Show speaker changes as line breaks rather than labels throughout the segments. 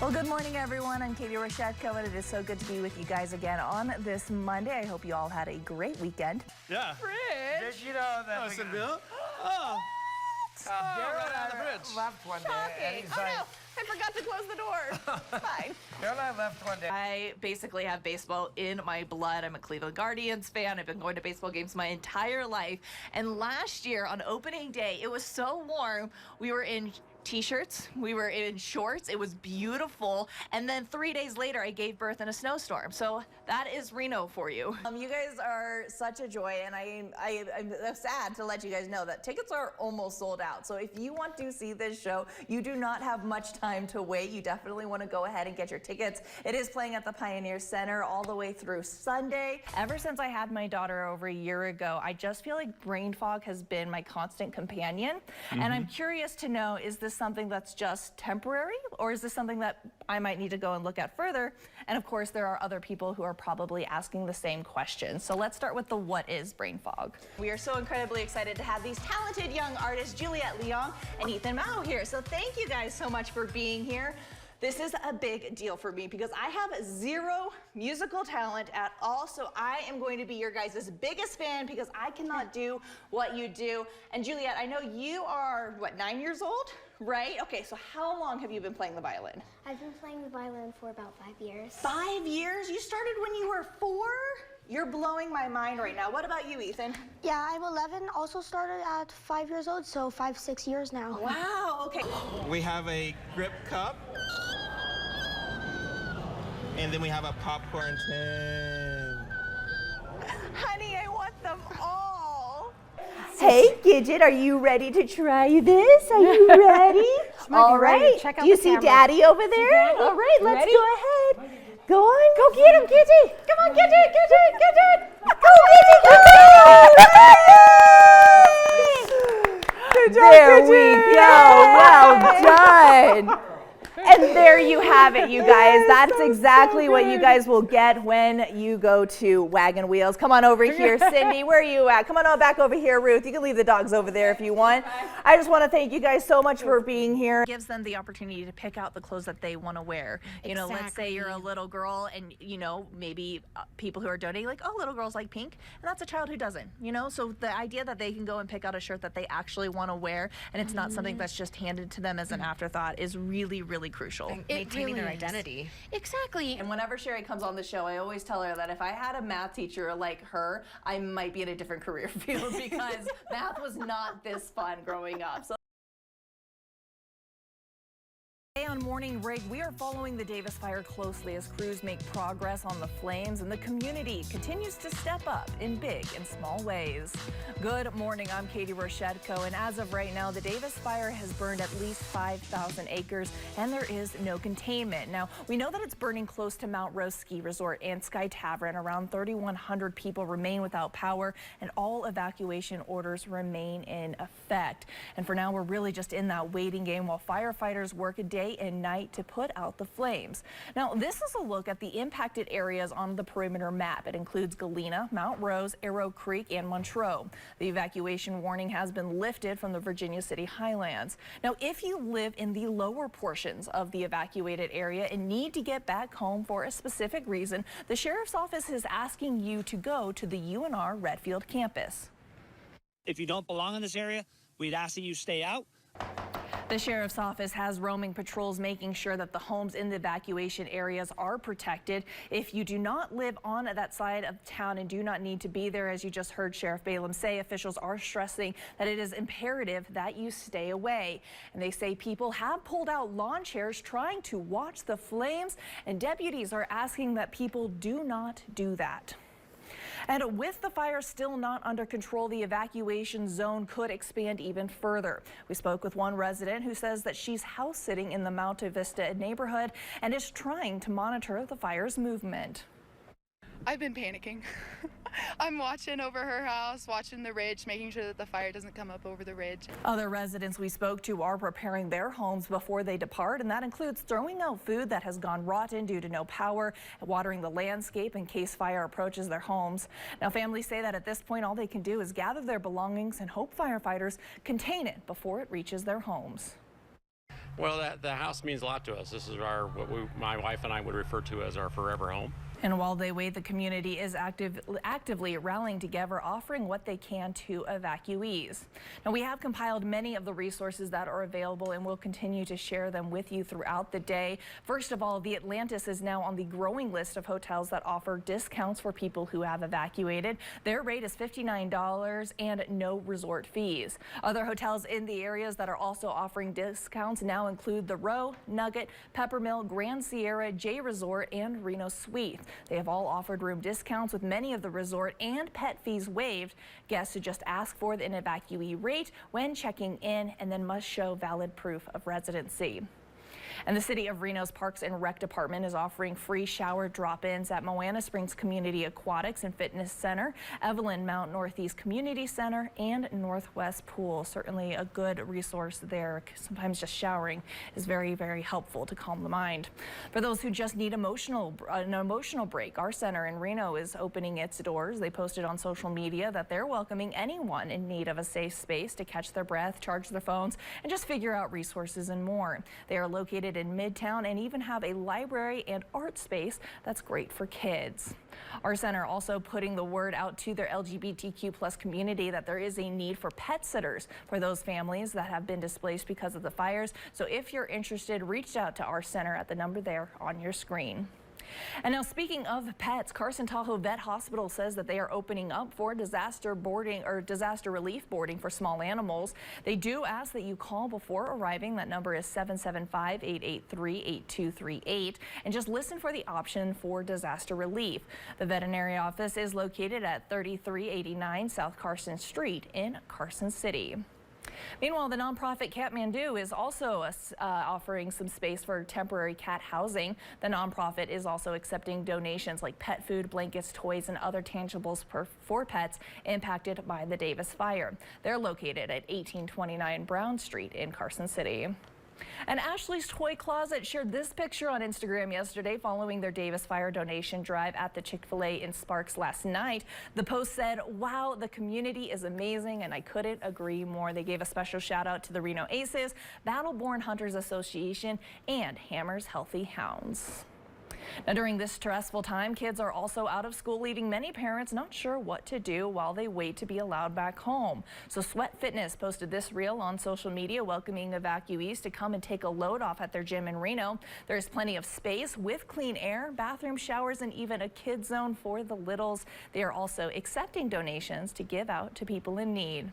Well, good morning, everyone. I'm Katey Roshetko, and it is so good to be with you guys again on this Monday. I hope you all had a great weekend.
Yeah.
Fridge.
Did you know that?
Oh, Bill? Oh.
Daryl
right out of the fridge.
left one day, and
Shocking.
he's
Oh,
like,
no. I forgot to close the door. Fine.
Daryl and I left one day.
I basically have baseball in my blood. I'm a Cleveland Guardians fan. I've been going to baseball games my entire life. And last year on opening day, it was so warm. We were in t-shirts, we were in shorts, it was beautiful, and then 3 days later I gave birth in a snowstorm. So that is Reno for you. You guys are such a joy, and I'm sad to let you guys know that tickets are almost sold out. So if you want to see this show, you do not have much time to wait. You definitely want to go ahead and get your tickets. It is playing at the Pioneer Center all the way through Sunday. Ever since I had my daughter over a year ago, I just feel like brain fog has been my constant companion. And I'm curious to know, is this something that's just temporary, or is this something that I might need to go and look at further? And of course, there are other people who are probably asking the same question. So let's start with the what is brain fog. We are so incredibly excited to have these talented young artists, Juliette Leong and Ethan Mao, here. So thank you guys so much for being here. This is a big deal for me because I have zero musical talent at all, so I am going to be your guys' biggest fan because I cannot do what you do. And Juliette, I know you are, what, 9 years old, right? Okay, so how long have you been playing the violin?
I've been playing the violin for about 5 years.
5 years? You started when you were 4? You're blowing my mind right now. What about you, Ethan?
Yeah, I'm 11, also started at 5 years old, so 5-6 years now.
Wow, okay.
We have a grip cup. And then we have a popcorn tin.
Honey, I want them all. Hey, Gidget, are you ready to try this? Are you ready? All right.
Check out
Do you
the
see
camera.
Daddy over there?
Daddy?
All right, let's
Ready?
go ahead. Go on. Go get him, Gidget. Come on, Gidget, Gidget, Gidget. Go, Gidget, go, Gidget. Good job, there we go. Well done. And there you have it, you guys. That's exactly what you guys will get when you go to Wagon Wheels. Come on over here, Cindy. Where are you at? Come on back over here, Ruth. You can leave the dogs over there if you want. I just want to thank you guys so much for being here. It gives them the opportunity to pick out the clothes that they want to wear. You know, let's say you're a little girl and, you know, maybe people who are donating, like, oh, little girls like pink. And that's a child who doesn't, you know? So the idea that they can go and pick out a shirt that they actually want to wear and it's not something that's just handed to them as an afterthought is really, really crucial.
Maintaining their identity.
Exactly. And whenever Sherry comes on the show, I always tell her that if I had a math teacher like her, I might be in a different career field because math was not this fun growing up. So today on Morning Rig, we are following the Davis fire closely as crews make progress on the flames and the community continues to step up in big and small ways. Good morning, I'm Katey Roshetko, and as of right now, the Davis fire has burned at least 5,000 acres and there is no containment. Now, we know that it's burning close to Mount Rose Ski Resort and Sky Tavern. Around 3,100 people remain without power and all evacuation orders remain in effect. And for now, we're really just in that waiting game while firefighters work a day and night to put out the flames. Now, this is a look at the impacted areas on the perimeter map. It includes Galena, Mount Rose, Arrow Creek, and Montreux. The evacuation warning has been lifted from the Virginia City Highlands. Now, if you live in the lower portions of the evacuated area and need to get back home for a specific reason, the Sheriff's Office is asking you to go to the UNR Redfield campus.
If you don't belong in this area, we'd ask that you stay out.
The Sheriff's Office has roaming patrols making sure that the homes in the evacuation areas are protected. If you do not live on that side of town and do not need to be there, as you just heard Sheriff Balaam say, officials are stressing that it is imperative that you stay away. And they say people have pulled out lawn chairs trying to watch the flames, and deputies are asking that people do not do that. And with the fire still not under control, the evacuation zone could expand even further. We spoke with one resident who says that she's house sitting in the Monte Vista neighborhood and is trying to monitor the fire's movement.
I've been panicking. I'm watching over her house, watching the ridge, making sure that the fire doesn't come up over the ridge.
Other residents we spoke to are preparing their homes before they depart, and that includes throwing out food that has gone rotten due to no power, watering the landscape in case fire approaches their homes. Now, families say that at this point, all they can do is gather their belongings and hope firefighters contain it before it reaches their homes.
Well, the house means a lot to us. This is my wife and I would refer to as our forever home.
And while they wait, the community is actively rallying together, offering what they can to evacuees. Now, we have compiled many of the resources that are available, and we'll continue to share them with you throughout the day. First of all, the Atlantis is now on the growing list of hotels that offer discounts for people who have evacuated. Their rate is $59 and no resort fees. Other hotels in the areas that are also offering discounts now include the Row, Nugget, Peppermill, Grand Sierra, J Resort, and Reno Suite. They have all offered room discounts, with many of the resort and pet fees waived. Guests should just ask for an evacuee rate when checking in and then must show valid proof of residency. And the City of Reno's Parks and Rec Department is offering free shower drop-ins at Moana Springs Community Aquatics and Fitness Center, Evelyn Mount Northeast Community Center, and Northwest Pool. Certainly a good resource there. Sometimes just showering is very, very helpful to calm the mind. For those who just need an emotional break, our center in Reno is opening its doors. They posted on social media that they're welcoming anyone in need of a safe space to catch their breath, charge their phones, and just figure out resources and more. They are located in Midtown and even have a library and art space that's great for kids. Our center also putting the word out to their LGBTQ+ community that there is a need for pet sitters for those families that have been displaced because of the fires. So if you're interested, reach out to our center at the number there on your screen. And now, speaking of pets, Carson Tahoe Vet Hospital says that they are opening up for disaster relief boarding for small animals. They do ask that you call before arriving. That number is 775-883-8238, and just listen for the option for disaster relief. The veterinary office is located at 3389 South Carson Street in Carson City. Meanwhile, the nonprofit Kathmandu is also offering some space for temporary cat housing. The nonprofit is also accepting donations like pet food, blankets, toys, and other tangibles for pets impacted by the Davis fire. They're located at 1829 Brown Street in Carson City. And Ashley's Toy Closet shared this picture on Instagram yesterday following their Davis Fire donation drive at the Chick-fil-A in Sparks last night. The post said, "Wow, the community is amazing, and I couldn't agree more." They gave a special shout out to the Reno Aces, Battleborn Hunters Association, and Hammers Healthy Hounds. Now, during this stressful time, kids are also out of school, leaving many parents not sure what to do while they wait to be allowed back home. So Sweat Fitness posted this reel on social media welcoming evacuees to come and take a load off at their gym in Reno. There's plenty of space with clean air, bathroom, showers, and even a kid zone for the littles. They are also accepting donations to give out to people in need.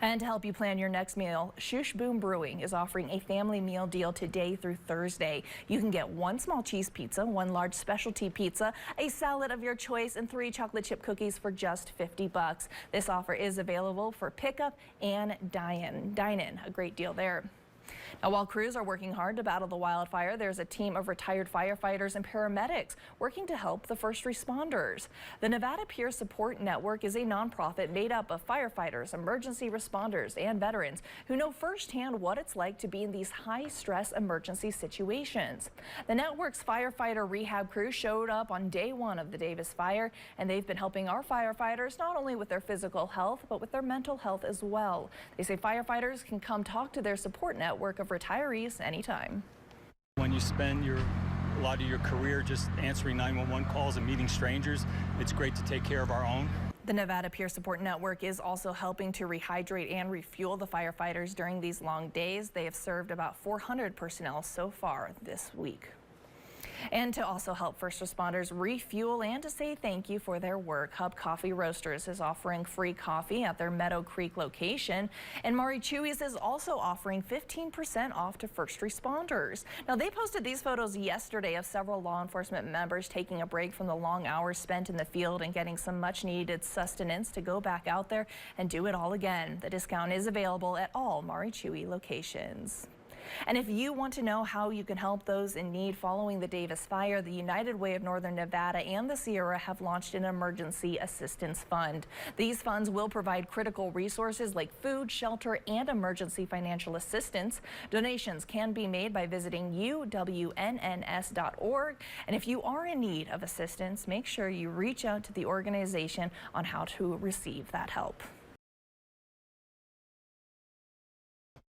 And to help you plan your next meal, Shush Boom Brewing is offering a family meal deal today through Thursday. You can get 1 small cheese pizza, 1 large specialty pizza, a salad of your choice, and 3 chocolate chip cookies for just $50. This offer is available for pickup and dine-in. A great deal there. Now, while crews are working hard to battle the wildfire, there's a team of retired firefighters and paramedics working to help the first responders. The Nevada Peer Support Network is a nonprofit made up of firefighters, emergency responders, and veterans who know firsthand what it's like to be in these high-stress emergency situations. The network's firefighter rehab crew showed up on day 1 of the Davis fire, and they've been helping our firefighters not only with their physical health, but with their mental health as well. They say firefighters can come talk to their support network of retirees anytime.
When you spend a lot of your career just answering 911 calls and meeting strangers, it's great to take care of our own.
The Nevada Peer Support Network is also helping to rehydrate and refuel the firefighters during these long days. They have served about 400 personnel so far this week. And to also help first responders refuel and to say thank you for their work, Hub Coffee Roasters is offering free coffee at their Meadow Creek location. And Mari Chewy's is also offering 15% off to first responders. Now, they posted these photos yesterday of several law enforcement members taking a break from the long hours spent in the field and getting some much needed sustenance to go back out there and do it all again. The discount is available at all Mari Chewy locations. And if you want to know how you can help those in need following the Davis fire, the United Way of Northern Nevada and the Sierra have launched an emergency assistance fund. These funds will provide critical resources like food, shelter, and emergency financial assistance. Donations can be made by visiting uwnns.org. And if you are in need of assistance, make sure you reach out to the organization on how to receive that help.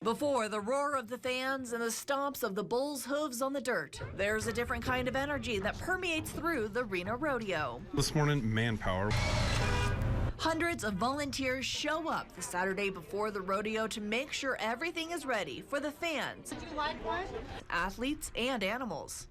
Before the roar of the fans and the stomps of the bulls' hooves on the dirt, there's a different kind of energy that permeates through the Reno Rodeo.
This morning, manpower.
Hundreds of volunteers show up the Saturday before the rodeo to make sure everything is ready for the fans, athletes, and animals.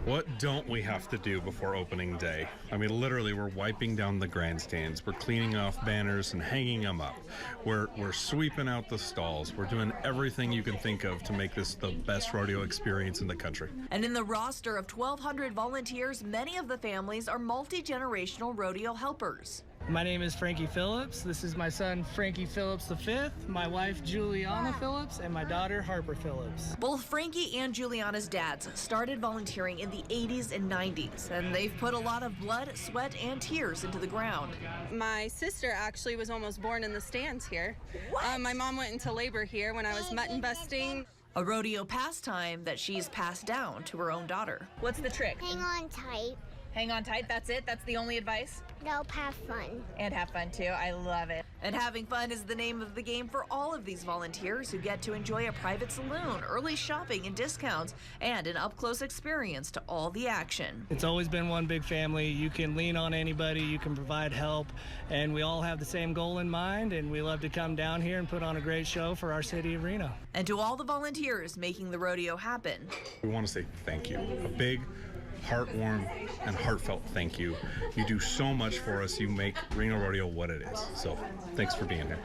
What don't we have to do before opening day? I mean, literally, we're wiping down the grandstands. We're cleaning off banners and hanging them up. We're sweeping out the stalls. We're doing everything you can think of to make this the best rodeo experience in the country.
And in the roster of 1,200 volunteers, many of the families are multi-generational rodeo helpers.
My name is Frankie Phillips. This is my son, Frankie Phillips V, my wife, Juliana Phillips, and my daughter, Harper Phillips.
Both Frankie and Juliana's dads started volunteering in the 80s and 90s, and they've put a lot of blood, sweat, and tears into the ground.
My sister actually was almost born in the stands here. My mom went into labor here when I was mutton busting.
A rodeo pastime that she's passed down to her own daughter. What's the trick?
Hang on tight.
Hang on tight, that's it? That's the only advice?
Nope, have fun.
And have fun too, I love it. And having fun is the name of the game for all of these volunteers who get to enjoy a private saloon, early shopping and discounts, and an up-close experience to all the action.
It's always been one big family. You can lean on anybody, you can provide help, and we all have the same goal in mind, and we love to come down here and put on a great show for our city of Reno.
And to all the volunteers making the rodeo happen,
We want to say thank you. A big, heartwarm, and heartfelt thank you. You do so much for us. You make Reno Rodeo what it is. So thanks for being here.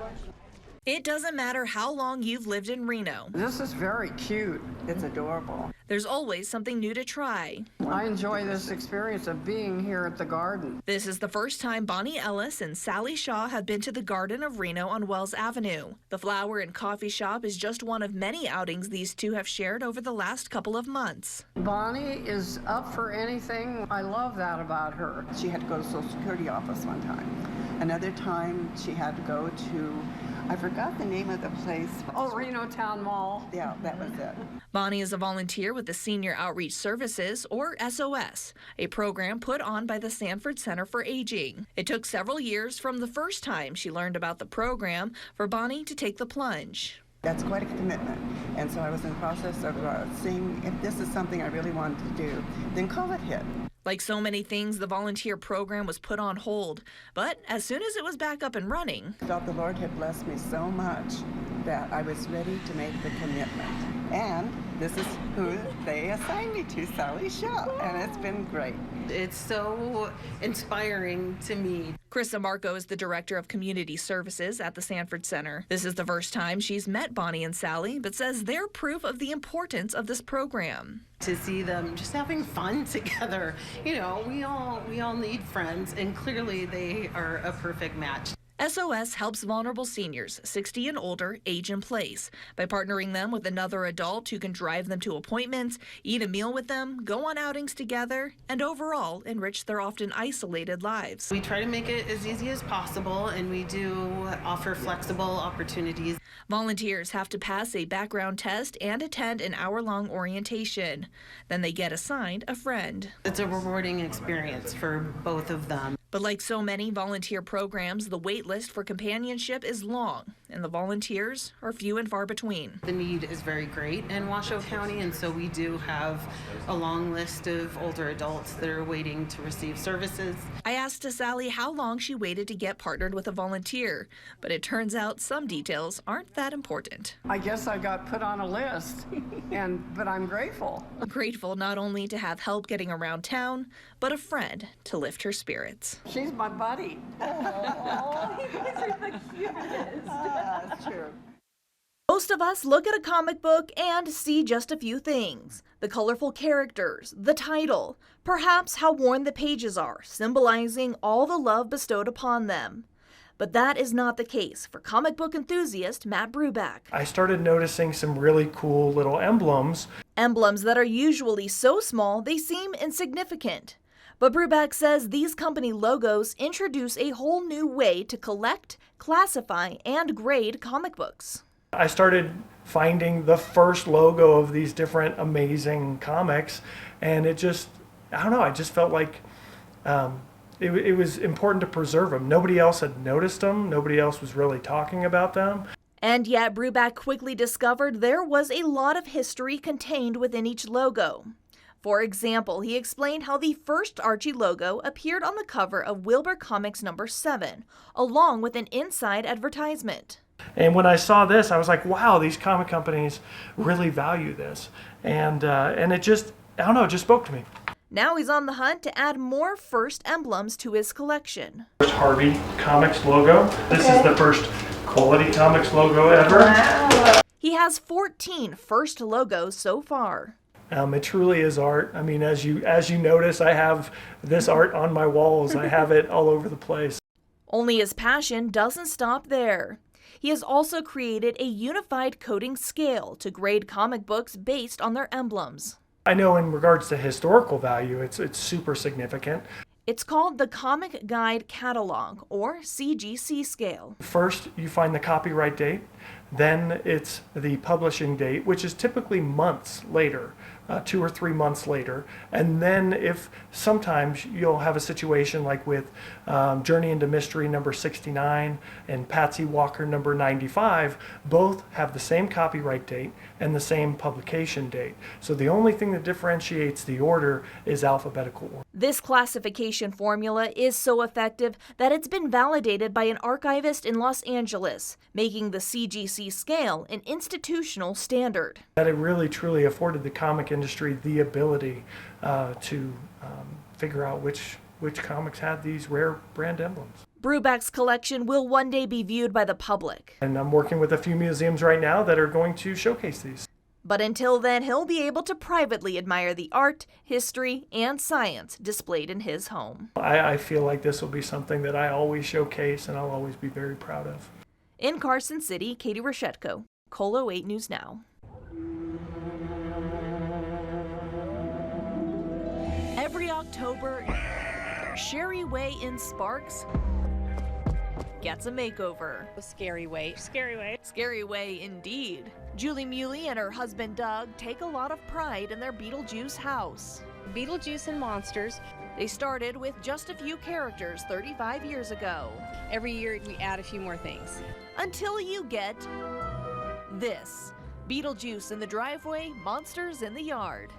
it doesn't matter how long you've lived in Reno.
This is very cute. It's adorable.
There's always something new to try.
I enjoy this experience of being here at the garden.
This is the first time Bonnie Ellis and Sally Shaw have been to the Garden of Reno on Wells Avenue. The flower and coffee shop is just one of many outings these two have shared over the last couple of months.
Bonnie is up for anything. I love that about her.
She had to go to the Social Security office one time. Another time she had to go to, I forgot the name of the place.
Oh, Reno Town Mall.
Yeah, that was it.
Bonnie is a volunteer with the Senior Outreach Services, or SOS, a program put on by the Sanford Center for Aging. It took several years from the first time she learned about the program for Bonnie to take the plunge.
That's quite a commitment. And so I was in the process of seeing if this is something I really wanted to do. Then COVID hit.
Like so many things, the volunteer program was put on hold. But as soon as it was back up and running,
I felt the Lord had blessed me so much that I was ready to make the commitment. And this is who they assigned me to, Sally Shaw, and it's been great.
It's so inspiring to me.
Krista Marco is the Director of Community Services at the Sanford Center. This is the first time she's met Bonnie and Sally, but says they're proof of the importance of this program.
To see them just having fun together. You know, we all need friends, and clearly they are a perfect match.
SOS helps vulnerable seniors, 60 and older, age in place by partnering them with another adult who can drive them to appointments, eat a meal with them, go on outings together, and overall enrich their often isolated lives.
We try to make it as easy as possible, and we do offer flexible opportunities.
Volunteers have to pass a background test and attend an hour-long orientation. Then they get assigned a friend.
It's a rewarding experience for both of them.
But like so many volunteer programs, the wait list for companionship is long, and the volunteers are few and far between.
The need is very great in Washoe County, and so we do have a long list of older adults that are waiting to receive services.
I asked Sally how long she waited to get partnered with a volunteer, but it turns out some details aren't that important.
I guess I got put on a list, but I'm grateful.
Grateful not only to have help getting around town, but a friend to lift her spirits.
She's my buddy.
Oh, you guys are the cutest.
That's true.
Most of us look at a comic book and see just a few things. The colorful characters, the title, perhaps how worn the pages are, symbolizing all the love bestowed upon them. But that is not the case for comic book enthusiast Matt Bruback.
I started noticing some really cool little emblems.
Emblems that are usually so small they seem insignificant. But Bruback says these company logos introduce a whole new way to collect, classify, and grade comic books.
I started finding the first logo of these different amazing comics, and it just, I don't know, I just felt like it was important to preserve them. Nobody else had noticed them. Nobody else was really talking about them.
And yet, Bruback quickly discovered there was a lot of history contained within each logo. For example, he explained how the first Archie logo appeared on the cover of Wilbur Comics #7, along with an inside advertisement.
And when I saw this, I was like, wow, these comic companies really value this. And it just, I don't know, it just spoke to me.
Now he's on the hunt to add more first emblems to his collection.
First Harvey Comics logo. This is the first Quality Comics logo ever.
Wow. He has 14 first logos so far.
It truly is art. I mean, as you notice, I have this art on my walls. I have it all over the place.
Only his passion doesn't stop there. He has also created a unified coding scale to grade comic books based on their emblems.
I know in regards to historical value, it's super significant.
It's called the Comic Guide Catalog, or CGC scale.
First, you find the copyright date. Then it's the publishing date, which is typically months later, 2 or 3 months later. And then if sometimes you'll have a situation like with Journey into Mystery #69 and Patsy Walker #95, both have the same copyright date and the same publication date. So the only thing that differentiates the order is alphabetical order.
This classification formula is so effective that it's been validated by an archivist in Los Angeles, making the CGC scale an institutional standard.
That it really truly afforded the comic industry the ability to figure out which comics had these rare brand emblems.
Bruback's collection will one day be viewed by the public.
And I'm working with a few museums right now that are going to showcase these.
But until then, he'll be able to privately admire the art, history, and science displayed in his home.
I feel like this will be something that I always showcase and I'll always be very proud of.
In Carson City, Katey Roshetko, Colo 8 News Now. Every October, Sherry Way in Sparks gets a makeover.
Scary Way.
Scary Way.
Scary Way indeed. Julie Muley and her husband Doug take a lot of pride in their Beetlejuice house.
Beetlejuice and monsters.
They started with just a few characters 35 years ago.
Every year we add a few more things.
Until you get this. Beetlejuice in the driveway, monsters in the yard.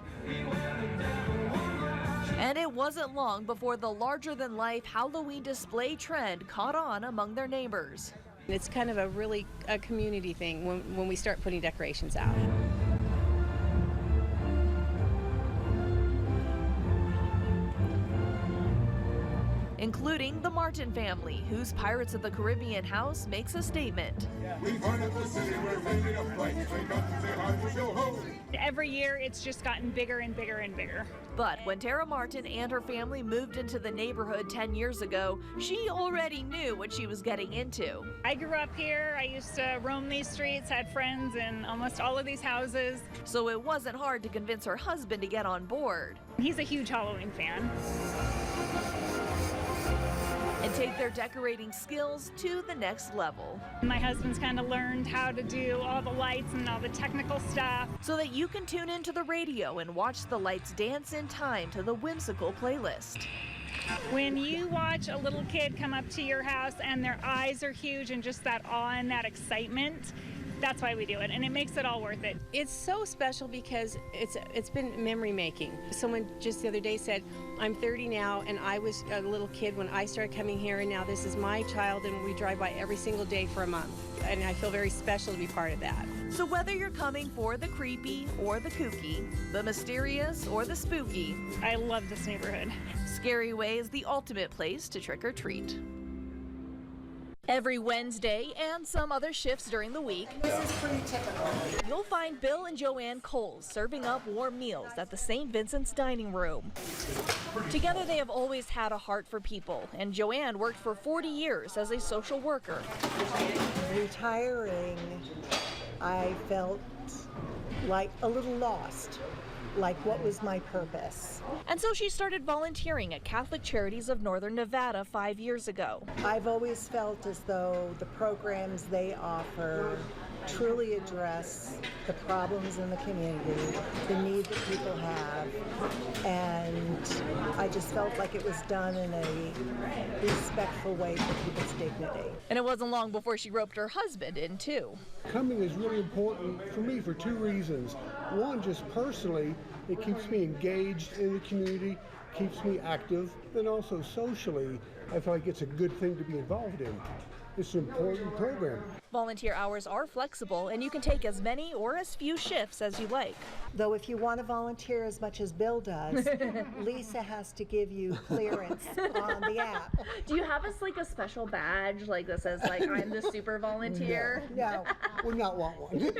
And it wasn't long before the larger-than-life Halloween display trend caught on among their neighbors.
It's kind of a community thing when we start putting decorations out.
Including the Martin family, whose Pirates of the Caribbean house makes a statement.
Every year it's just gotten bigger and bigger and bigger.
But when Tara Martin and her family moved into the neighborhood 10 years ago, she already knew what she was getting into.
I grew up here. I used to roam these streets, had friends in almost all of these houses.
So it wasn't hard to convince her husband to get on board.
He's a huge Halloween fan.
And take their decorating skills to the next level.
My husband's kind of learned how to do all the lights and all the technical stuff.
So that you can tune into the radio and watch the lights dance in time to the whimsical playlist.
When you watch a little kid come up to your house and their eyes are huge and just that awe and that excitement, that's why we do it, and it makes it all worth it.
It's so special because it's been memory making. Someone just the other day said, I'm 30 now, and I was a little kid when I started coming here, and now this is my child, and we drive by every single day for a month. And I feel very special to be part of that.
So whether you're coming for the creepy or the kooky, the mysterious or the spooky,
I love this neighborhood.
Scary Way is the ultimate place to trick or treat. Every Wednesday and some other shifts during the week,
This is pretty typical.
you'll find Bill and Joanne Coles serving up warm meals at the St. Vincent's dining room. Together they have always had a heart for people, and Joanne worked for 40 years as a social worker.
Retiring, I felt like a little lost, like what was my purpose?
And so she started volunteering at Catholic Charities of Northern Nevada 5 years ago.
I've always felt as though the programs they offer truly address the problems in the community, the need that people have, and I just felt like it was done in a respectful way for people's dignity.
And it wasn't long before she roped her husband in too.
Coming is really important for me for two reasons. One, just personally, it keeps me engaged in the community, keeps me active, and also socially, I feel like it's a good thing to be involved in. It's an important program.
Volunteer hours are flexible, and you can take as many or as few shifts as you like.
Though if you want to volunteer as much as Bill does, Lisa has to give you clearance on the app.
Do you have a special badge like that says I'm the super volunteer?
No,
would not want one.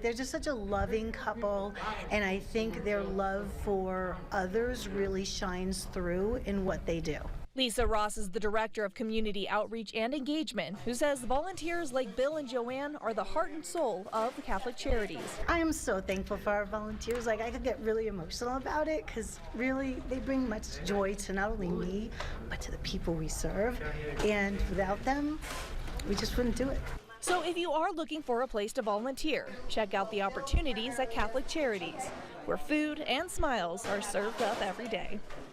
They're just such a loving couple, and I think their love for others really shines through in what they do.
Lisa Ross is the director of community outreach and engagement, who says volunteers like Bill and Joanne are the heart and soul of the Catholic Charities.
I am so thankful for our volunteers. I could get really emotional about it because really they bring much joy to not only me, but to the people we serve. And without them, we just wouldn't do it.
So if you are looking for a place to volunteer, check out the opportunities at Catholic Charities, where food and smiles are served up every day.